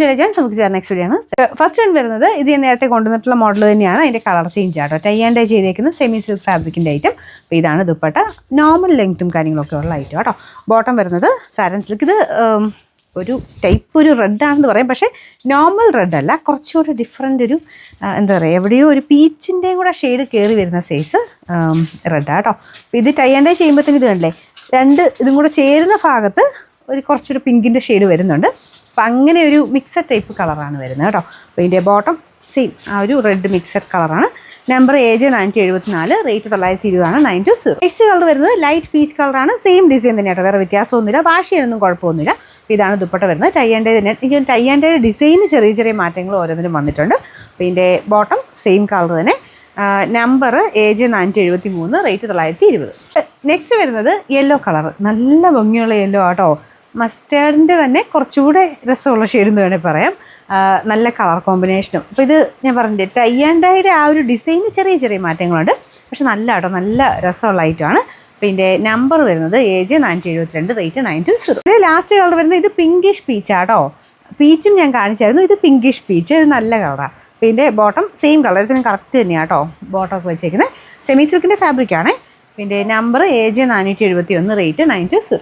ഡിലജൻസ് നമുക്ക് ചേർന്ന next video ആണ്. ഫസ്റ്റ് വൺ വരുന്നത് ഇത് ഞാൻ നേരത്തെ കൊണ്ടുവന്നിട്ടുള്ള മോഡൽ തന്നെയാണ്. അതിൻ്റെ കളർ ചേഞ്ച് ആട്ടോ. ടൈ ആൻഡ് ഡൈ ചെയ്തേക്കുന്ന സെമി സിൽക്ക് ഫാബ്രിക്കിൻ്റെ ഐറ്റം. അപ്പോൾ ഇതാണ് ദുപ്പട്ട. നോർമൽ ലെങ്ത്തും കാര്യങ്ങളൊക്കെ ഉള്ള ഐറ്റം കേട്ടോ. ബോട്ടം വരുന്നത് സാരൻ സിൽക്ക്. ഇത് ഒരു ടൈപ്പ് ഒരു റെഡ് ആണെന്ന് പറയാം, പക്ഷേ നോർമൽ റെഡ് അല്ല, കുറച്ചുകൂടെ ഡിഫറെൻ്റ് ഒരു എന്താ പറയുക, എവിടെയോ ഒരു പീച്ചിൻ്റെയും കൂടെ ഷെയ്ഡ് കയറി വരുന്ന സൈസ് റെഡാണ് കേട്ടോ. അപ്പോൾ ഇത് ടൈ ആൻഡ് ഡൈ ചെയ്യുമ്പോഴത്തേക്കും ഇത് കണ്ടില്ലേ, ഇതും കൂടെ ചേരുന്ന ഭാഗത്ത് ഒരു കുറച്ചൊരു പിങ്കിൻ്റെ ഷെയ്ഡ് വരുന്നുണ്ട്. അപ്പം അങ്ങനെ ഒരു മിക്സഡ് ടൈപ്പ് കളറാണ് വരുന്നത് കേട്ടോ. അപ്പോൾ ഇതിൻ്റെ ബോട്ടം സെയിം ആ ഒരു റെഡ് മിക്സഡ് കളറാണ്. Number AJ 974, rate 920 920. Next colour വരുന്നത് ലൈറ്റ് പീച്ച് കളറാണ്. സെയിം ഡിസൈൻ തന്നെ കേട്ടോ, വേറെ വ്യത്യാസമൊന്നുമില്ല. വാഷ് ചെയ്യാനൊന്നും കുഴപ്പമൊന്നുമില്ല. അപ്പോൾ ഇതാണ് ദുപ്പട്ട വരുന്നത്. ടൈ ആൻഡ് ഡൈ തന്നെ. എനിക്ക് ടൈ ആൻഡ് ഡൈ ഡിസൈന് ചെറിയ ചെറിയ മാറ്റങ്ങൾ ഓരോന്നിനും വന്നിട്ടുണ്ട്. അപ്പോൾ ഇതിൻ്റെ ബോട്ടം സെയിം കളർ തന്നെ. Number AJ 973, rate 920. നെക്സ്റ്റ് വരുന്നത് യെല്ലോ കളർ. നല്ല ഭംഗിയുള്ള യെല്ലോ ആട്ടോ. മസ്റ്റേർഡിൻ്റെ തന്നെ കുറച്ചുകൂടെ രസമുള്ള ഷെയ്ഡ് എന്ന് വേണമെങ്കിൽ പറയാം. നല്ല കളർ കോമ്പിനേഷനും. അപ്പോൾ ഇത് ഞാൻ പറഞ്ഞില്ലേ, ടൈ ആൻഡ് ഡൈയുടെ ആ ഒരു ഡിസൈന് ചെറിയ ചെറിയ മാറ്റങ്ങളുണ്ട്, പക്ഷെ നല്ല കേട്ടോ, നല്ല രസമുള്ള ഐറ്റമാണ്. അപ്പോൾ ഇതിൻ്റെ നമ്പർ വരുന്നത് AJ 972, റേറ്റ് 920. ഇത് ലാസ്റ്റ് കളർ വരുന്നത് ഇത് പിങ്കിഷ് പീച്ചാട്ടോ. പീച്ചും ഞാൻ കാണിച്ചായിരുന്നു. ഇത് പിങ്കിഷ് പീച്ച്. ഇത് നല്ല കളറാണ്. അപ്പോൾ ഇതിൻ്റെ ബോട്ടം സെയിം കളർ. ഇതിന് കറക്റ്റ് തന്നെയാണ് കേട്ടോ ബോട്ടമൊക്കെ വെച്ചേക്കുന്നത്. സെമി സിൽക്കിൻ്റെ ഫാബ്രിക്കാണ്. പിന്നെ നമ്പർ AJ 471, റേറ്റ് 920.